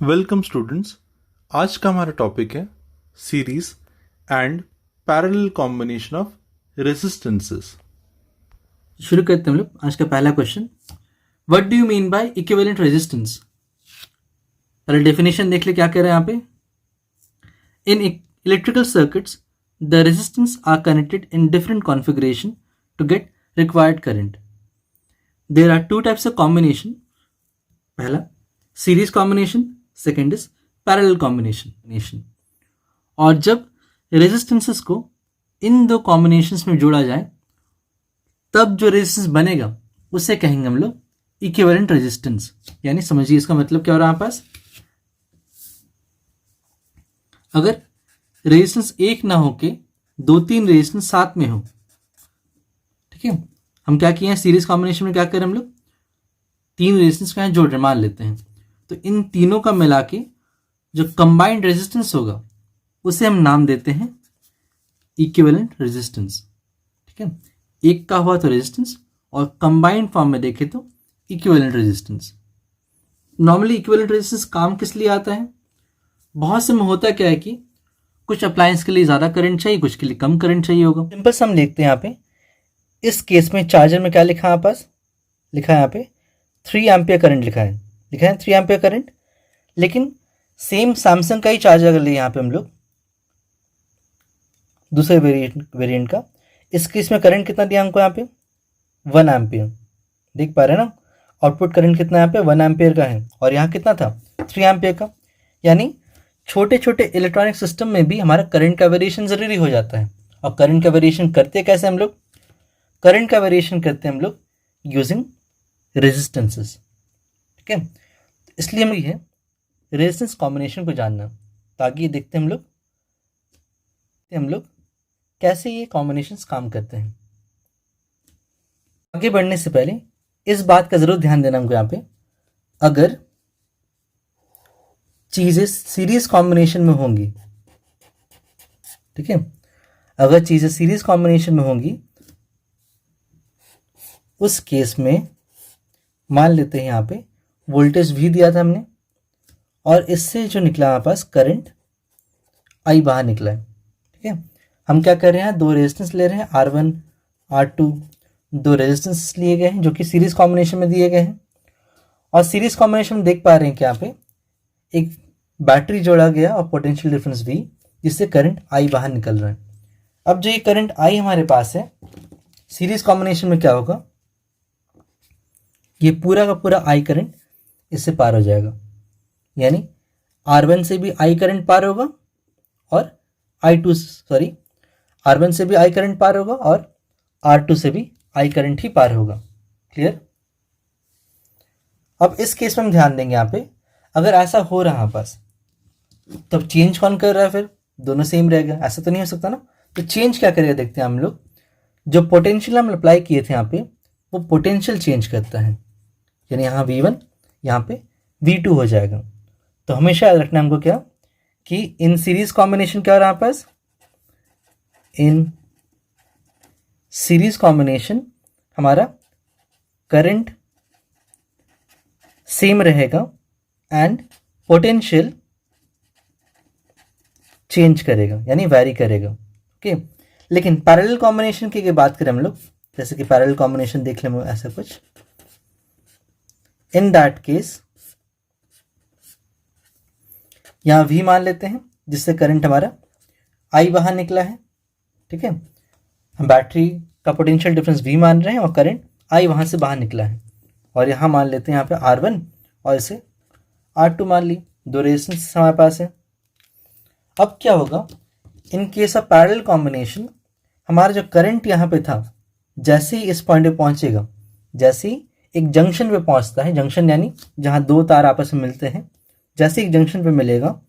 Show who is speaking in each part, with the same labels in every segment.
Speaker 1: Welcome students. आज का हमारा टॉपिक है series and parallel combination of resistances.
Speaker 2: शुरू करते हैं हम लोग। आज का पहला question, what do you mean by equivalent resistance. पहले डेफिनेशन देख ले क्या कह रहे हैं यहाँ पे। In electrical circuits the resistance are connected in different configuration to get required current. There are two types of combination. पहला series combination, second is parallel combination. और जब रेजिस्टेंसेस को इन दो कॉम्बिनेशंस में जोड़ा जाए तब जो रेजिस्टेंस बनेगा उसे कहेंगे हम लोग इक्विवेलेंट रेजिस्टेंस। यानी समझिए इसका मतलब क्या हो रहा है। पास अगर रेजिस्टेंस एक ना हो के दो तीन रेजिस्टेंस साथ में हो, ठीक है, हम क्या किए हैं सीरीज कॉम्बिनेशन में, क्या करें हम लोग तीन रेजिस्टेंस को जोड़ मान लेते हैं, तो इन तीनों का मिला के जो कंबाइंड रेजिस्टेंस होगा उसे हम नाम देते हैं इक्विवेलेंट रेजिस्टेंस। ठीक है, एक का हुआ तो रेजिस्टेंस और कंबाइंड फॉर्म में देखें तो equivalent resistance. Normally equivalent resistance काम किस लिए आता है? बहुत से में होता क्या है कि कुछ अप्लायंस के लिए ज़्यादा करंट चाहिए, कुछ के लिए कम करंट चाहिए होगा। सिंपल से हम देखते हैं यहाँ पे, इस केस में चार्जर में क्या लिखा है, पास लिखा है यहाँ पे 3 एम्पियर करंट लिखा है 3 एम्पियर करंट। लेकिन सेम सैमसंग का ही चार्जर अगर लिए यहाँ पे हम लोग दूसरे वेरिएंट का, इस केस में करंट कितना दिया हमको यहाँ पे 1 एम्पियर। देख पा रहे हैं ना, आउटपुट करंट कितना यहाँ पे 1 एम्पियर का है और यहाँ कितना था 3 एम्पियर का। यानी छोटे छोटे इलेक्ट्रॉनिक सिस्टम में भी हमारा करंट का वेरिएशन ज़रूरी हो जाता है। और करंट का वेरिएशन करते कैसे हम लोग? करंट का वेरिएशन करते हैं हम लोग यूजिंग रेजिस्टेंसेस। ठीक है, इसलिए हमें ये रेजिस्टेंस कॉम्बिनेशन को जानना, ताकि ये देखते हैं हम लोग कैसे ये कॉम्बिनेशंस काम करते हैं। आगे बढ़ने से पहले इस बात का ज़रूर ध्यान देना हमको यहाँ पे, अगर चीज़ें सीरीज कॉम्बिनेशन में होंगी, ठीक है, अगर चीज़ें सीरीज कॉम्बिनेशन में होंगी उस केस में मान लेते हैं यहाँ पे वोल्टेज भी दिया था हमने और इससे जो निकला हमारे पास करंट आई बाहर निकला है। ठीक है, हम क्या कर रहे हैं, दो रेजिस्टेंस ले रहे हैं R1 R2, दो रेजिस्टेंस लिए गए हैं जो कि सीरीज कॉम्बिनेशन में दिए गए हैं। और सीरीज कॉम्बिनेशन में देख पा रहे हैं कि यहाँ पे एक बैटरी जोड़ा गया और पोटेंशियल डिफरेंस V, जिससे करंट आई बाहर निकल रहा है। अब जो ये करंट आई हमारे पास है सीरीज कॉम्बिनेशन में क्या होगा, ये पूरा का पूरा आई करंट इससे पार हो जाएगा। यानी R1 से भी आई करंट पार होगा और R1 से भी आई करंट पार होगा और R2 से भी आई करंट ही पार होगा। क्लियर? अब इस केस में हम ध्यान देंगे यहाँ पे, अगर ऐसा हो रहा है पास, तब चेंज कौन कर रहा है? फिर दोनों सेम रहेगा, ऐसा तो नहीं हो सकता ना। तो चेंज क्या करेगा देखते हैं हम लोग। जो पोटेंशियल हम अप्लाई किए थे यहाँ पे, वो पोटेंशियल चेंज करता है। यानी यहाँ V1 यहाँ पे V2 हो जाएगा। तो हमेशा याद रखना हमको क्या, कि इन सीरीज कॉम्बिनेशन क्या हो रहा है पास, इन सीरीज कॉम्बिनेशन हमारा करंट सेम रहेगा एंड पोटेंशियल चेंज करेगा, यानी वैरी करेगा। ओके, लेकिन पैरेलल कॉम्बिनेशन की बात करें हम लोग, जैसे कि पैरेलल कॉम्बिनेशन देख लें ऐसा कुछ, इन दैट केस यहाँ V मान लेते हैं जिससे करंट हमारा I बाहर निकला है। ठीक है, हम बैटरी का पोटेंशियल डिफरेंस V मान रहे हैं और करंट I वहाँ से बाहर निकला है। और यहाँ मान लेते हैं यहाँ पे R1 और इसे R2 मान ली, दो रेजिस्टेंस हमारे पास है। अब क्या होगा, इन केस ऑफ पैरेलल कॉम्बिनेशन हमारा जो करंट यहाँ पे था, जैसे ही इस पॉइंट पे पहुँचेगा, जैसे ही एक जंक्शन पे पहुँचता है, जंक्शन यानी जहाँ दो तार आपस में मिलते हैं, जैसे एक जंक्शन पे मिलेगा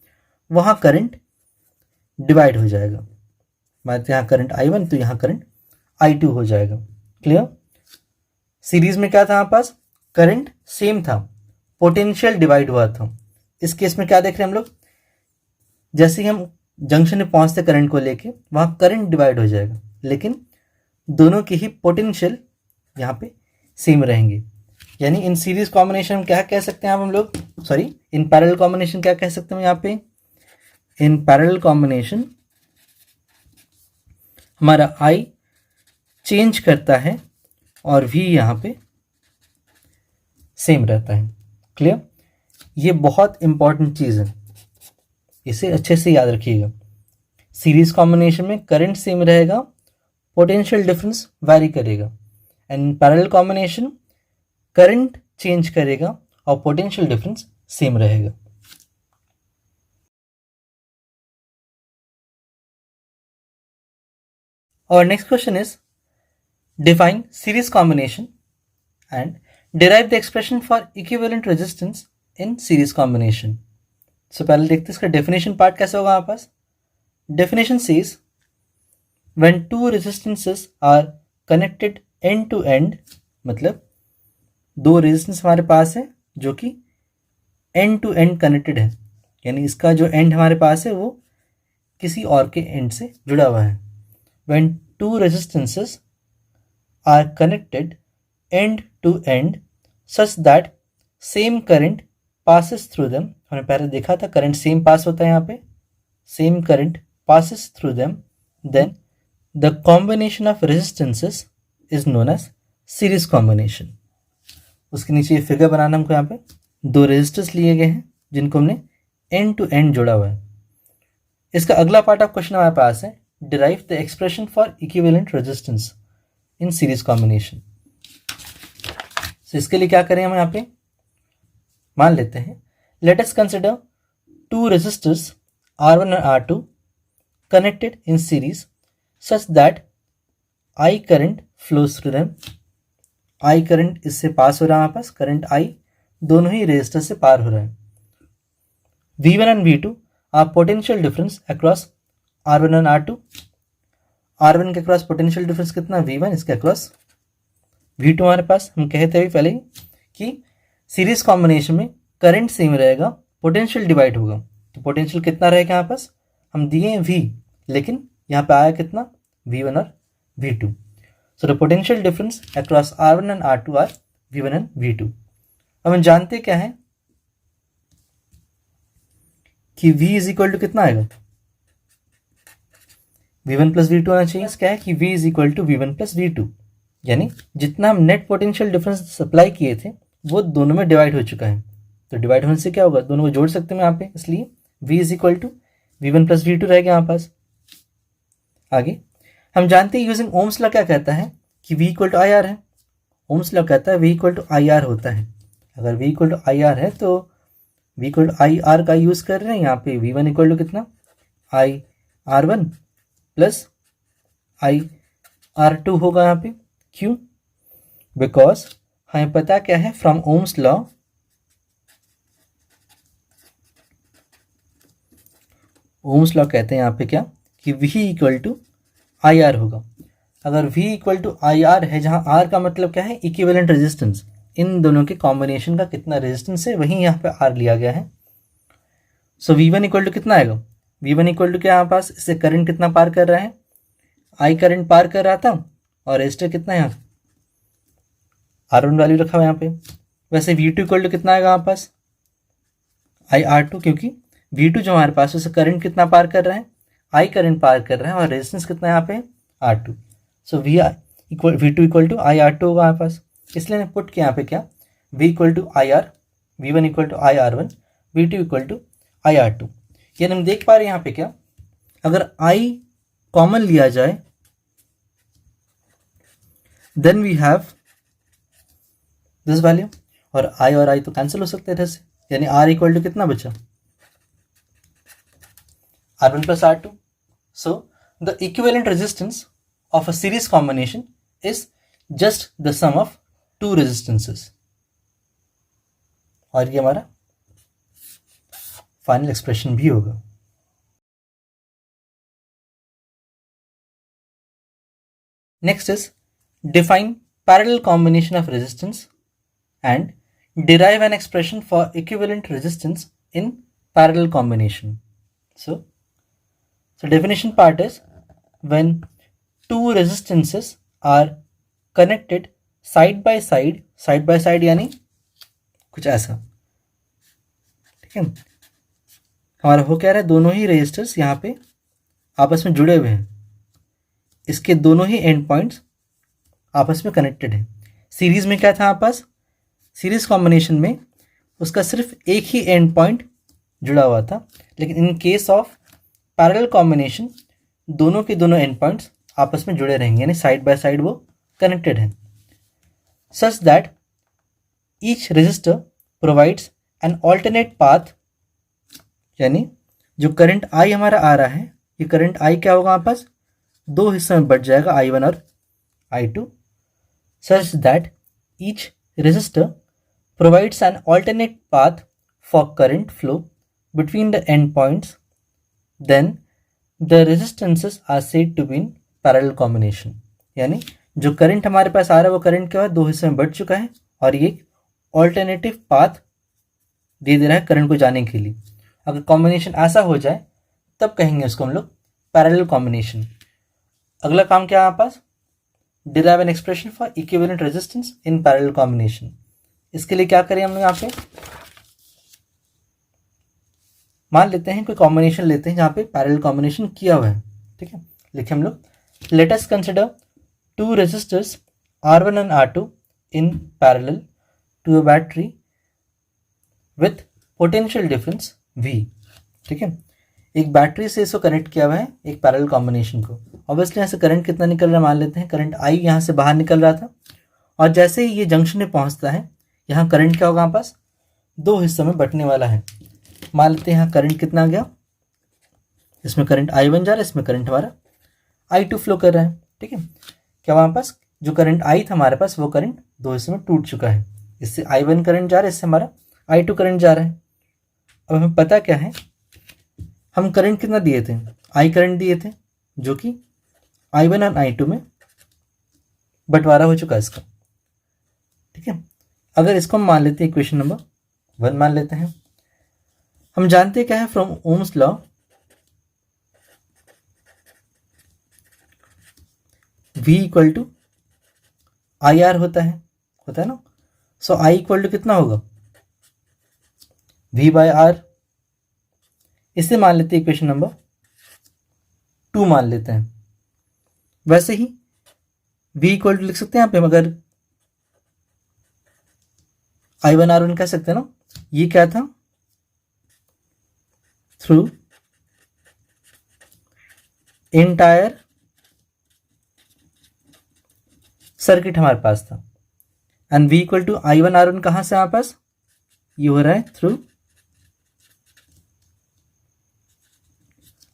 Speaker 2: वहाँ करंट डिवाइड हो जाएगा। मान यहाँ करंट I1 तो यहाँ करंट I2 हो जाएगा। क्लियर? सीरीज में क्या था हमारे पास, करंट सेम था, पोटेंशियल डिवाइड हुआ था। इस केस में क्या देख रहे हैं हम लोग, जैसे ही हम जंक्शन में पहुँचते करंट को लेके, वहाँ करंट डिवाइड हो जाएगा, लेकिन दोनों की ही पोटेंशियल यहाँ पे सेम रहेंगे। यानी इन सीरीज कॉम्बिनेशन में क्या कह सकते हैं आप हम लोग, सॉरी इन पैरेलल कॉम्बिनेशन क्या कह सकते हैं यहाँ पे, इन पैरेलल कॉम्बिनेशन हमारा आई चेंज करता है और वी यहाँ पे सेम रहता है। क्लियर? ये बहुत इंपॉर्टेंट चीज़ है, इसे अच्छे से याद रखिएगा। सीरीज कॉम्बिनेशन में करंट सेम रहेगा, पोटेंशियल डिफरेंस वैरी करेगा, and parallel combination current change करेगा और पोटेंशियल डिफरेंस सेम रहेगा। और next question is define series combination and derive the expression for equivalent resistance in series combination. So पहले देखते हैं इसका डेफिनेशन पार्ट कैसे होगा हमारे पास। Definition says when two resistances are connected end to end, मतलब दो रेजिस्टेंस हमारे पास है जो कि एंड टू एंड कनेक्टेड है, यानी इसका जो एंड हमारे पास है वो किसी और के एंड से जुड़ा हुआ है। When two resistances are connected end to end such that same current passes through them, हमने पहले देखा था करंट सेम पास होता है यहाँ पे, same current passes through them, then the combination of resistances is known as series combination। उसके नीचे ये फिगर बनाना हमको, यहाँ पे दो रेजिस्टर्स लिए गए हैं जिनको हमने एंड टू एंड जोड़ा हुआ है। इसका अगला पार्ट ऑफ क्वेश्चन हमारे पास है derive the expression for equivalent resistance in series combination. तो इसके लिए क्या करें हम यहाँ पे, मान लेते हैं let us consider two resistors R1 और R2 connected in series such that I current flows through them. I current इससे पास हो रहा है हमारे पास, करंट I दोनों ही रेजिस्टर से पार हो रहा है। V1 and V2 are potential difference across R1 and R2। R1 के अक्रॉस पोटेंशियल डिफरेंस कितना, V1, इसके अक्रॉस V2 हमारे पास। हम कहते हैं पहले कि सीरीज कॉम्बिनेशन में करंट सेम रहेगा, पोटेंशियल डिवाइड होगा, तो पोटेंशियल कितना रहेगा यहाँ पास, हम दिए हैं V, लेकिन यहाँ पे आया कितना, V1 और V2। So the potential difference across R1 and R2 are V1 and V2। अब हम जानते क्या है कि V इज इक्वल टू कितना आएगा, V1 प्लस V2 आना चाहिए। क्या है कि V is equal to V1 plus V2, यानी जितना हम नेट पोटेंशियल डिफरेंस सप्लाई किए थे वो दोनों में डिवाइड हो चुका है, तो डिवाइड होने से क्या होगा, दोनों को जोड़ सकते हैं यहाँ पे, इसलिए V is equal to V1 plus V2 रहेगा यहाँ पास। आगे हम जानते हैं यूजिंग ओम्स लॉ क्या कहता है कि V equal to I R है। ओम्स लॉ कहता है V equal to I R होता है। अगर V equal to I R है तो V equal to I R का यूज़ कर रहे हैं यहाँ पे, V1 इक्वल टू कितना, I R one plus I R two होगा यहाँ पे। क्यों, बिकॉज हमें पता क्या है from Ohm's law, Ohm's law कहते हैं यहाँ पे क्या कि V equal to I R होगा। अगर V equal to I R है, जहाँ R का मतलब क्या है, इक्विवेलेंट रेजिस्टेंस, इन दोनों के कॉम्बिनेशन का कितना रेजिस्टेंस है वही यहाँ पे R लिया गया है। सो V1 इक्वल टू कितना आएगा, V1 इक्वल टू क्या यहाँ पास, इससे करंट कितना पार कर रहा है, I करंट पार कर रहा था, और रेजिस्टर कितना है यहाँ R1 वैल्यू रखा हुआ यहाँ पे। वैसे V2 इक्वल टू कितना आएगा यहाँ पास, आई आर टू, क्योंकि V2 जो हमारे पास उससे करंट कितना पार कर रहा है, I करंट पार कर रहा है, और रेजिस्टेंस कितना है यहाँ पे, R2। So V2 equal to I R two होगा हमारे पास, इसलिए मैंने पुट किया यहाँ पे क्या, V equal to I R, V1 equal to I R one, V2 equal to I R two. यानी हम देख पा रहे हैं यहाँ पे क्या, अगर I कॉमन लिया जाए then we have this value, और I और I तो कैंसिल हो सकते हैं इधर से, यानी R इक्वल टू कितना बचा, R1 plus R2। So the equivalent resistance of a series combination is just the sum of two resistances। और ये हमारा फाइनल एक्सप्रेशन भी होगा। Next is define parallel combination of resistance and derive an expression for equivalent resistance in parallel combination। So definition part is when two resistances are connected side by side side by side यानी कुछ ऐसा, ठीक है। हमारा हो क्या रहा है, दोनों ही रेजिस्टर्स यहाँ पे आपस में जुड़े हुए हैं, इसके दोनों ही एंड पॉइंट्स आपस में कनेक्टेड हैं। सीरीज में क्या था हमारे पास, सीरीज कॉम्बिनेशन में उसका सिर्फ एक ही एंड पॉइंट जुड़ा हुआ था, लेकिन इन केस ऑफ पैरेलल कॉम्बिनेशन दोनों के दोनों एंड पॉइंट्स आपस में जुड़े रहेंगे, यानी साइड बाय साइड वो कनेक्टेड हैं, such that each resistor provides an alternate path, यानी जो करंट आई हमारा आ रहा है, ये करंट आई क्या होगा हमारे पास, दो हिस्सों में बढ़ जाएगा, I1 और I2, such that each resistor provides an alternate path for current flow between the endpoints. Then the resistances are said to be in parallel combination. यानी जो करंट हमारे पास आ रहा है वो करंट क्या है, दो हिस्सों में बढ़ चुका है और ये ऑल्टरनेटिव पाथ दे रहा है करंट को जाने के लिए। अगर कॉम्बिनेशन ऐसा हो जाए तब कहेंगे उसको हम लोग पैरेलल कॉम्बिनेशन। अगला काम क्या है हमारे पास, derive an expression for equivalent resistance in parallel combination. इसके लिए क्या करें हम लोग, यहाँ पे मान लेते हैं कोई कॉम्बिनेशन लेते हैं जहाँ पे पैरेलल कॉम्बिनेशन किया हुआ है, ठीक है। लिखे हम लोग, let us consider two resistors R1 and R2 in parallel to a battery with potential difference V, ठीक है। एक बैटरी से इसको कनेक्ट किया हुआ है एक पैरेलल कॉम्बिनेशन को। ऑब्वियसली यहाँ से करंट कितना निकल रहा है, मान लेते हैं करंट I यहाँ से बाहर निकल रहा था, और जैसे ही ये जंक्शन में पहुँचता है यहाँ करंट क्या होगा हमारे पास, दो हिस्सों में बंटने वाला है। मान लेते हैं यहाँ करंट कितना आ गया, इसमें करंट I1 जा रहा है, इसमें करंट हमारा I2 फ्लो कर रहा है, ठीक है। क्या हमारे पास जो करंट I था हमारे पास वो करंट दो हिस्सों में टूट चुका है, इससे I1 करंट जा रहा है, इससे हमारा I2 करंट जा रहा है। अब हमें पता क्या है, हम करंट कितना दिए थे, I करंट दिए थे, जो कि I1 और I2 में बंटवारा हो चुका है इसका, ठीक है। अगर इसको हम मान लेते हैं इक्वेशन नंबर 1 मान लेते हैं, हम जानते क्या है from Ohm's law, V equal to IR होता है ना। सो I इक्वल टू कितना होगा, V बाय R। इसे मान लेते हैं इक्वेशन नंबर 2 मान लेते हैं। वैसे ही V इक्वल टू लिख सकते हैं यहाँ पे, मगर I1 R1 कह सकते हैं ना। ये क्या था, थ्रू एंटायर सर्किट हमारे पास था, and V equal to I1 R1 कहाँ से हमारे पास, ये हो रहा है थ्रू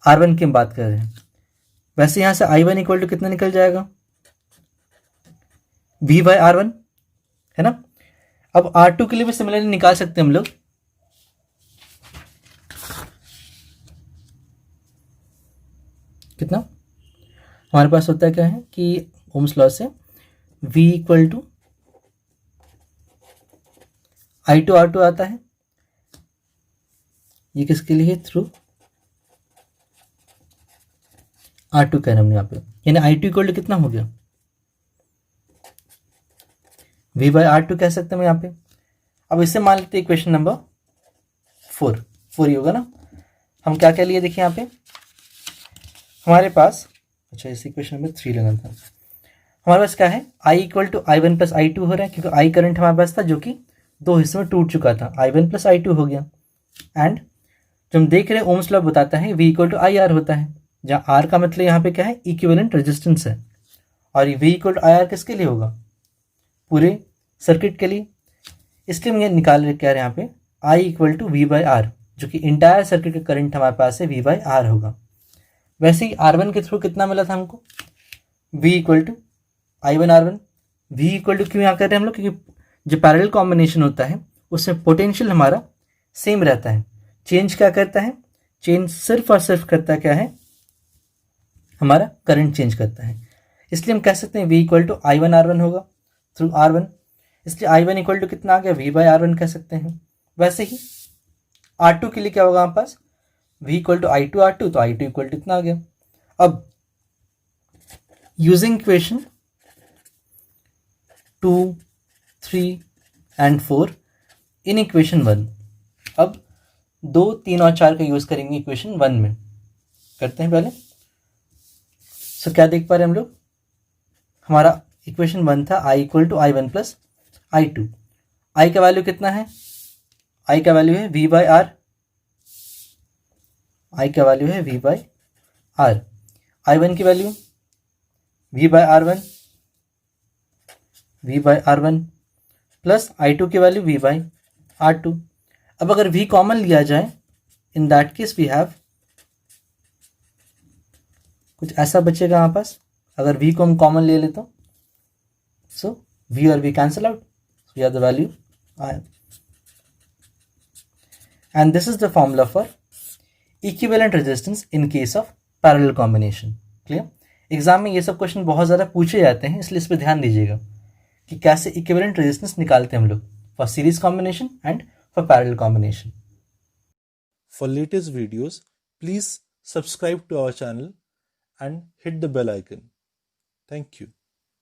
Speaker 2: R1 की हम बात कर रहे हैं। वैसे यहां से I1 इक्वल टू कितना निकल जाएगा, V बाय R1, है ना। अब R2 के लिए भी सिमिलरली निकाल सकते हैं हम लोग। कितना हमारे पास होता है, क्या है कि ओम्स लॉ से V equal to I2 R2 आता है, ये किसके लिए, थ्रू R2 कह रहे हमने यहाँ पे, यानी I2 इक्वल टू कितना हो गया, V बाय R2 कह सकते हैं यहाँ पे। अब इसे मान लेते हैं इक्वेशन नंबर 4 ही होगा ना। हम क्या क्या लिए देखिए यहाँ पे हमारे पास, अच्छा इस इक्वेशन नंबर 3 लेना था। हमारे पास क्या है, I equal to I1 plus I2 हो रहा है, क्योंकि I करंट हमारे पास था जो कि दो हिस्सों में टूट चुका था, I1 प्लस I2 हो गया। एंड जो हम देख रहे हैं ओम्स लॉ बताता है V इक्वल टू IR होता है, जहाँ R का मतलब यहाँ पे क्या है, इक्विवेलेंट रेजिस्टेंस है, और V इक्वल टू IR किसके लिए होगा, पूरे सर्किट के लिए। इसलिए हम ये निकाल रहे क्या है यहाँ पे, I equal to V by R, जो कि इंटायर सर्किट का करंट हमारे पास है V बाई R होगा। वैसे ही R1 के थ्रू कितना मिला था हमको, V equal to I1 R1। V equal to क्यों यहाँ कर रहे हैं हम लोग, क्योंकि जो पैरेलल कॉम्बिनेशन होता है उसमें पोटेंशियल हमारा सेम रहता है। चेंज क्या करता है, चेंज सिर्फ और सिर्फ करता है क्या है, हमारा करंट चेंज करता है। इसलिए हम कह सकते हैं V equal to I1 R1 होगा थ्रू R1, इसलिए I1 इक्वल टू कितना आ गया, V बाई R1 कह सकते हैं। वैसे ही R2 के लिए क्या होगा हमारे पास, V equal to I2 R2, तो I2 इक्वल टू कितना आ गया। अब using equation 2, 3 and 4 in equation 1। अब 2, 3 और 4 का यूज़ करेंगे इक्वेशन 1 में। करते हैं पहले। सो क्या देख पा रहे हैं हम लोग, हमारा इक्वेशन 1 था i equal to i1 plus i2। i का वैल्यू कितना है, i का वैल्यू है v बाई आर, i का वैल्यू है v बाई आर। i1 की value v by r1, v by r1 plus i2 की वैल्यू v बाई r2। अब अगर v कॉमन लिया जाए, in that case we have, कुछ ऐसा बचेगा हमारे पास अगर v को हम कॉमन ले ले तो, सो v और v cancel out, so we have the value I। And this is the formula for equivalent resistance in case of parallel combination. Clear? Exam में ये सब क्वेश्चन बहुत ज़्यादा पूछे जाते हैं, इसलिए इस पर ध्यान दीजिएगा कि कैसे इक्विवेलेंट रेजिस्टेंस निकालते हैं हम लोग for series combination and for parallel combination.
Speaker 1: For latest videos, please subscribe to our channel and hit the bell icon. Thank you.